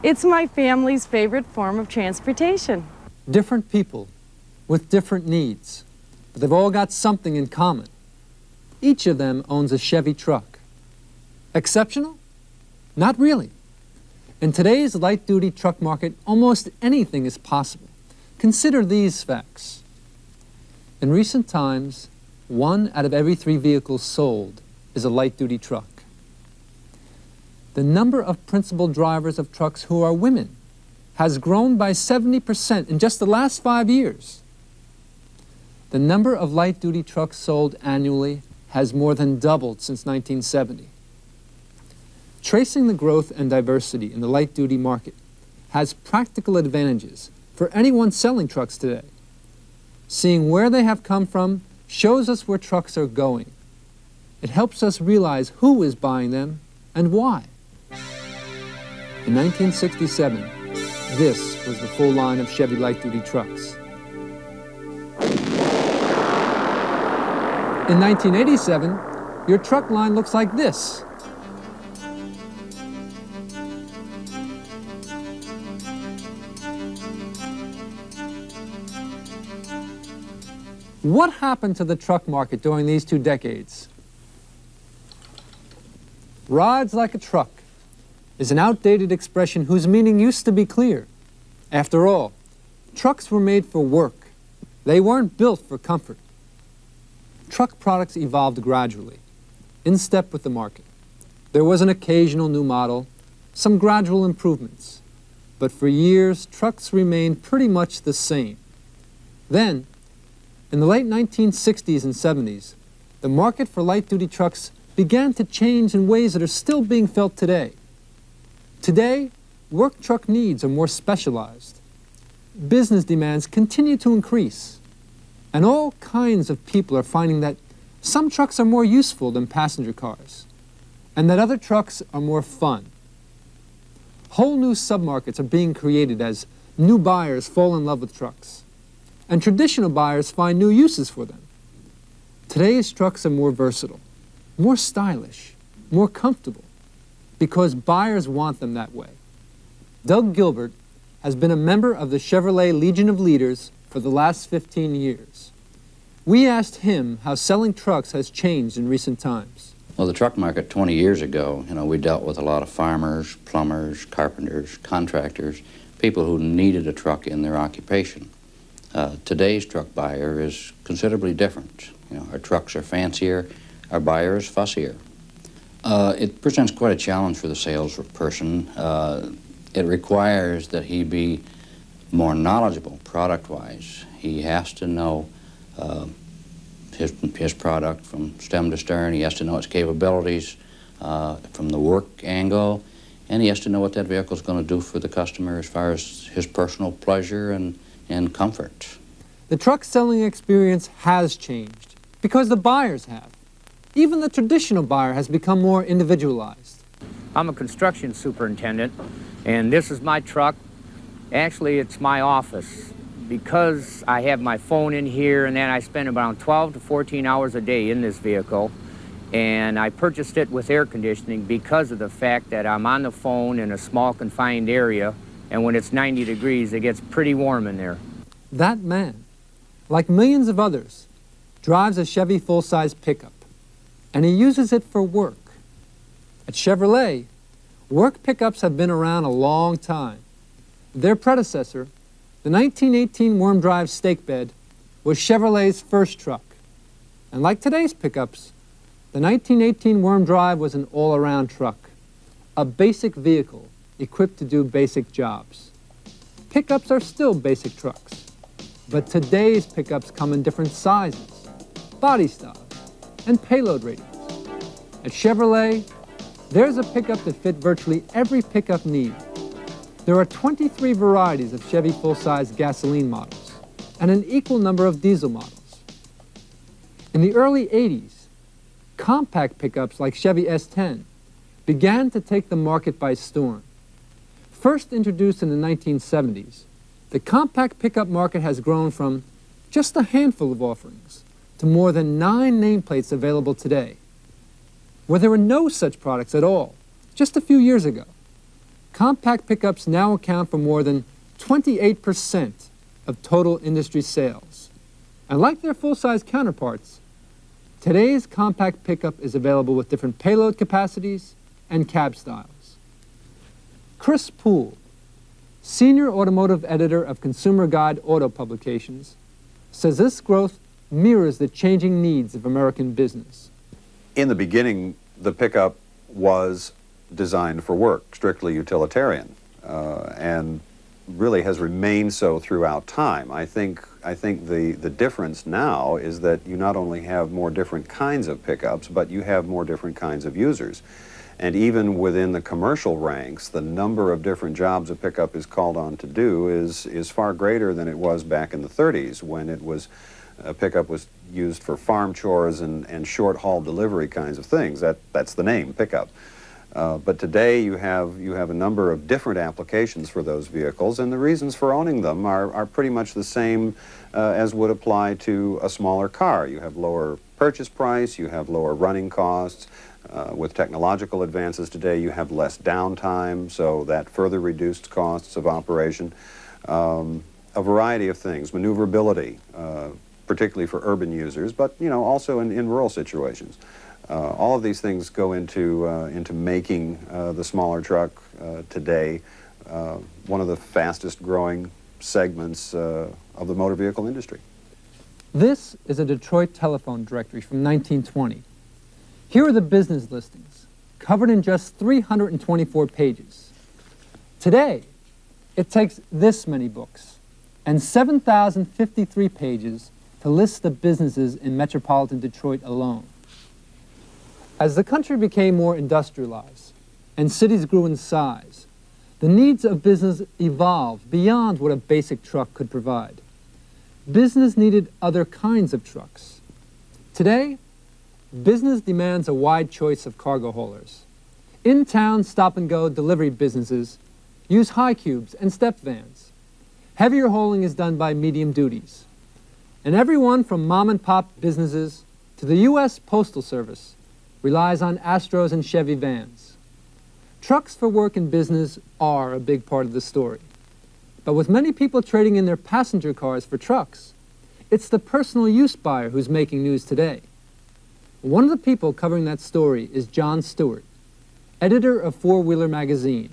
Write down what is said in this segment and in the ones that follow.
It's my family's favorite form of transportation. Different people with different needs, but they've all got something in common. Each of them owns a Chevy truck. Exceptional? Not really. In today's light-duty truck market, almost anything is possible. Consider these facts. In recent times, 1 out of every 3 vehicles sold is a light-duty truck. The number of principal drivers of trucks who are women has grown by 70% in just the last 5 years. The number of light-duty trucks sold annually has more than doubled since 1970. Tracing the growth and diversity in the light-duty market has practical advantages for anyone selling trucks today. Seeing where they have come from shows us where trucks are going. It helps us realize who is buying them and why. In 1967, this was the full line of Chevy light-duty trucks. In 1987, your truck line looks like this. What happened to the truck market during these 2 decades? Rides like a truck is an outdated expression whose meaning used to be clear. After all, trucks were made for work. They weren't built for comfort. Truck products evolved gradually, in step with the market. There was an occasional new model, some gradual improvements. But for years, trucks remained pretty much the same. Then, in the late 1960s and 70s, the market for light-duty trucks began to change in ways that are still being felt today. Today, work truck needs are more specialized. Business demands continue to increase. And all kinds of people are finding that some trucks are more useful than passenger cars, and that other trucks are more fun. Whole new submarkets are being created as new buyers fall in love with trucks, and traditional buyers find new uses for them. Today's trucks are more versatile, more stylish, more comfortable, because buyers want them that way. Doug Gilbert has been a member of the Chevrolet Legion of Leaders for the last 15 years. We asked him how selling trucks has changed in recent times. Well, the truck market 20 years ago, we dealt with a lot of farmers, plumbers, carpenters, contractors, people who needed a truck in their occupation. Today's truck buyer is considerably different. Our trucks are fancier, our buyer is fussier. It presents quite a challenge for the salesperson. It requires that he be more knowledgeable product-wise. He has to know his product from stem to stern. He has to know its capabilities from the work angle, and he has to know what that vehicle is going to do for the customer as far as his personal pleasure and comfort. The truck selling experience has changed because the buyers have. Even the traditional buyer has become more individualized. I'm a construction superintendent, and this is my truck. Actually, it's my office. Because I have my phone in here, and then I spend about 12 to 14 hours a day in this vehicle, and I purchased it with air conditioning because of the fact that I'm on the phone in a small confined area, and when it's 90 degrees, it gets pretty warm in there. That man, like millions of others, drives a Chevy full-size pickup, and he uses it for work. At Chevrolet, work pickups have been around a long time. Their predecessor, the 1918 worm drive stake bed, was Chevrolet's first truck. And like today's pickups, the 1918 worm drive was an all-around truck, a basic vehicle equipped to do basic jobs. Pickups are still basic trucks, but today's pickups come in different sizes, body styles, and payload ratings. At Chevrolet, there's a pickup that fit virtually every pickup need. There are 23 varieties of Chevy full-size gasoline models and an equal number of diesel models. In the early 80s, compact pickups like Chevy S10 began to take the market by storm. First introduced in the 1970s, the compact pickup market has grown from just a handful of offerings to more than 9 nameplates available today. Where there were no such products at all just a few years ago, compact pickups now account for more than 28% of total industry sales. And like their full-size counterparts, today's compact pickup is available with different payload capacities and cab styles. Chris Poole, senior automotive editor of Consumer Guide Auto Publications, says this growth mirrors the changing needs of American business. In the beginning, the pickup was designed for work, strictly utilitarian, and really has remained so throughout time. I think the difference now is that you not only have more different kinds of pickups, but you have more different kinds of users. And even within the commercial ranks, the number of different jobs a pickup is called on to do is far greater than it was back in the 30s, when a pickup was used for farm chores and short-haul delivery kinds of things. That's the name, pickup. But today you have a number of different applications for those vehicles, and the reasons for owning them are pretty much the same as would apply to a smaller car. You have lower purchase price, you have lower running costs. With technological advances today, you have less downtime, so that further reduced costs of operation. A variety of things, maneuverability, particularly for urban users, but also in rural situations. All of these things go into making the smaller truck today one of the fastest growing segments of the motor vehicle industry. This is a Detroit telephone directory from 1920. Here are the business listings, covered in just 324 pages. Today, it takes this many books and 7,053 pages to list the businesses in metropolitan Detroit alone. As the country became more industrialized and cities grew in size, the needs of business evolved beyond what a basic truck could provide. Business needed other kinds of trucks. Today, business demands a wide choice of cargo haulers. In-town stop-and-go delivery businesses use high cubes and step vans. Heavier hauling is done by medium duties. And everyone from mom-and-pop businesses to the U.S. Postal Service relies on Astros and Chevy vans. Trucks for work and business are a big part of the story. But with many people trading in their passenger cars for trucks, it's the personal use buyer who's making news today. One of the people covering that story is John Stewart, editor of Four Wheeler magazine.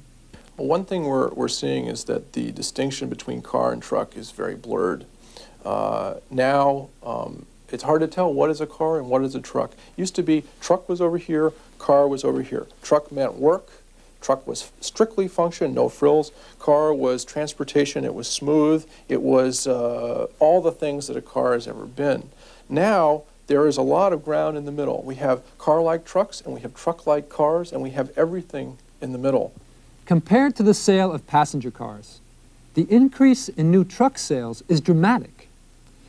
Well, one thing we're seeing is that the distinction between car and truck is very blurred. Now, it's hard to tell what is a car and what is a truck. Used to be truck was over here, car was over here. Truck meant work. Truck was strictly function, no frills. Car was transportation, it was smooth. It was all the things that a car has ever been. Now, there is a lot of ground in the middle. We have car-like trucks, and we have truck-like cars, and we have everything in the middle. Compared to the sale of passenger cars, the increase in new truck sales is dramatic.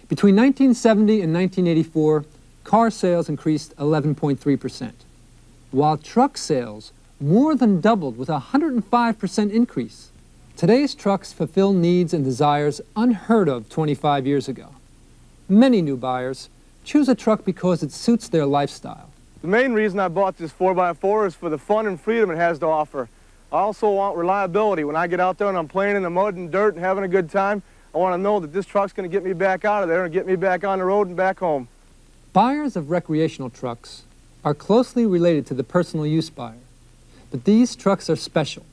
Between 1970 and 1984, car sales increased 11.3%, while truck sales more than doubled with a 105% increase. Today's trucks fulfill needs and desires unheard of 25 years ago. Many new buyers choose a truck because it suits their lifestyle. The main reason I bought this 4x4 is for the fun and freedom it has to offer. I also want reliability. When I get out there and I'm playing in the mud and dirt and having a good time, I want to know that this truck's going to get me back out of there and get me back on the road and back home. Buyers of recreational trucks are closely related to the personal use buyer, but these trucks are special,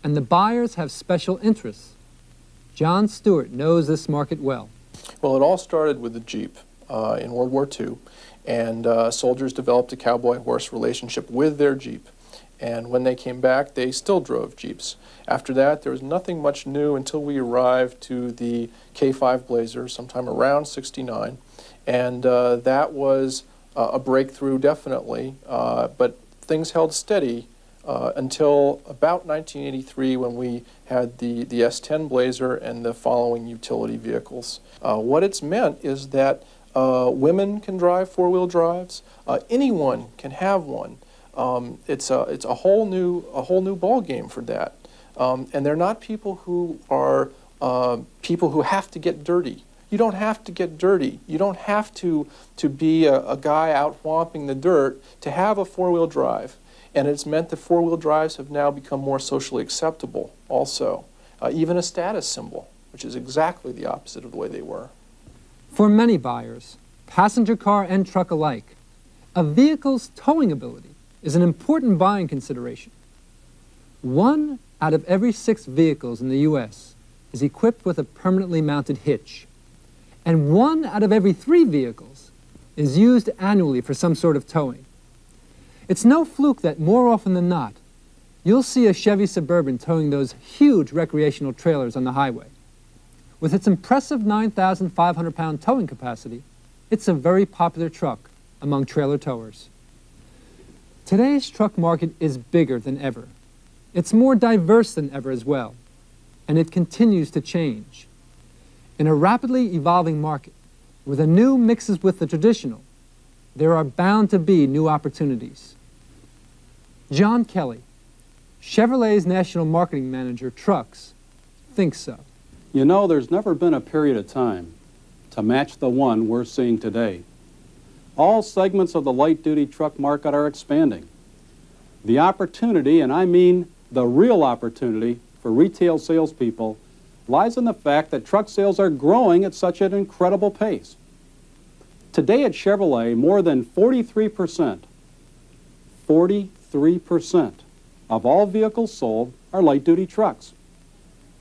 and the buyers have special interests. John Stewart knows this market well. Well, it all started with the Jeep in World War II, and soldiers developed a cowboy-horse relationship with their Jeep. And when they came back, they still drove Jeeps. After that, there was nothing much new until we arrived to the K5 Blazer sometime around '69. And that was a breakthrough, definitely. But things held steady until about 1983, when we had the S10 Blazer and the following utility vehicles. What it's meant is that women can drive four-wheel drives. Anyone can have one. It's a whole new ball game for that, and they're not people who are people who have to get dirty. You don't have to get dirty. You don't have to be a guy out whomping the dirt to have a four-wheel drive. And it's meant that four-wheel drives have now become more socially acceptable also, even a status symbol, which is exactly the opposite of the way they were. For many buyers, passenger car and truck alike, a vehicle's towing ability is an important buying consideration. 1 out of every 6 vehicles in the U.S. is equipped with a permanently mounted hitch, and 1 out of every 3 vehicles is used annually for some sort of towing. It's no fluke that more often than not, you'll see a Chevy Suburban towing those huge recreational trailers on the highway. With its impressive 9,500-pound towing capacity, it's a very popular truck among trailer towers. Today's truck market is bigger than ever. It's more diverse than ever as well, and it continues to change. In a rapidly evolving market, where the new mixes with the traditional, there are bound to be new opportunities. John Kelly, Chevrolet's National Marketing Manager, Trucks, thinks so. You know, there's never been a period of time to match the one we're seeing today. All segments of the light-duty truck market are expanding. The opportunity, and I mean the real opportunity, for retail salespeople lies in the fact that truck sales are growing at such an incredible pace. Today at Chevrolet, more than 43% of all vehicles sold are light-duty trucks.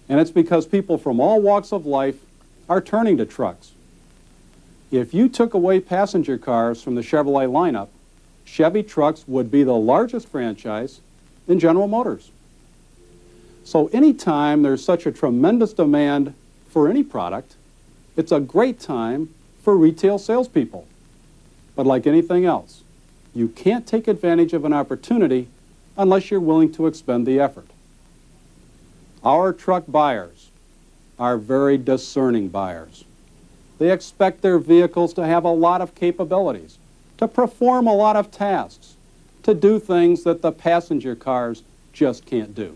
And it's because people from all walks of life are turning to trucks. If you took away passenger cars from the Chevrolet lineup, Chevy Trucks would be the largest franchise in General Motors. So anytime there's such a tremendous demand for any product, it's a great time for retail salespeople. But like anything else, you can't take advantage of an opportunity unless you're willing to expend the effort. Our truck buyers are very discerning buyers. They expect their vehicles to have a lot of capabilities, to perform a lot of tasks, to do things that the passenger cars just can't do.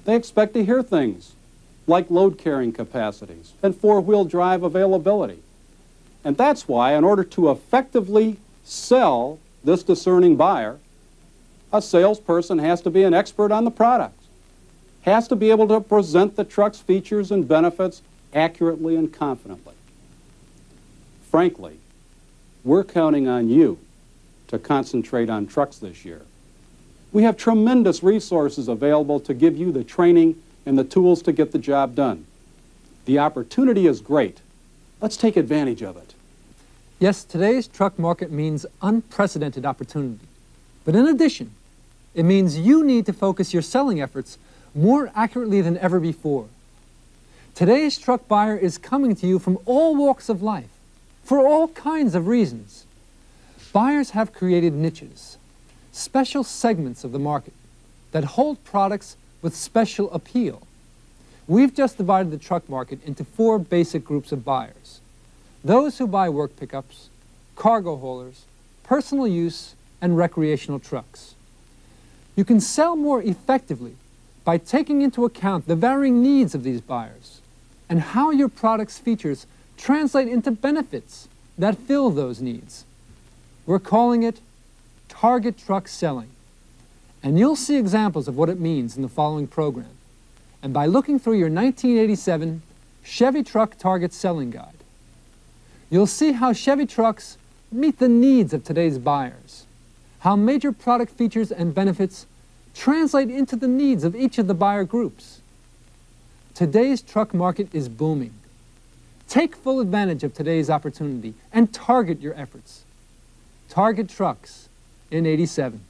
They expect to hear things like load carrying capacities and four-wheel drive availability. And that's why, in order to effectively sell this discerning buyer, a salesperson has to be an expert on the product, has to be able to present the truck's features and benefits accurately and confidently. Frankly, we're counting on you to concentrate on trucks this year. We have tremendous resources available to give you the training and the tools to get the job done. The opportunity is great. Let's take advantage of it. Yes, today's truck market means unprecedented opportunity. But in addition, it means you need to focus your selling efforts more accurately than ever before. Today's truck buyer is coming to you from all walks of life, for all kinds of reasons. Buyers have created niches, special segments of the market that hold products with special appeal. We've just divided the truck market into 4 basic groups of buyers: those who buy work pickups, cargo haulers, personal use, and recreational trucks. You can sell more effectively by taking into account the varying needs of these buyers and how your product's features translate into benefits that fill those needs. We're calling it target truck selling, and you'll see examples of what it means in the following program, and by looking through your 1987 Chevy Truck Target Selling Guide. You'll see how Chevy trucks meet the needs of today's buyers, how major product features and benefits translate into the needs of each of the buyer groups. Today's truck market is booming. Take full advantage of today's opportunity and target your efforts. Target trucks in '87.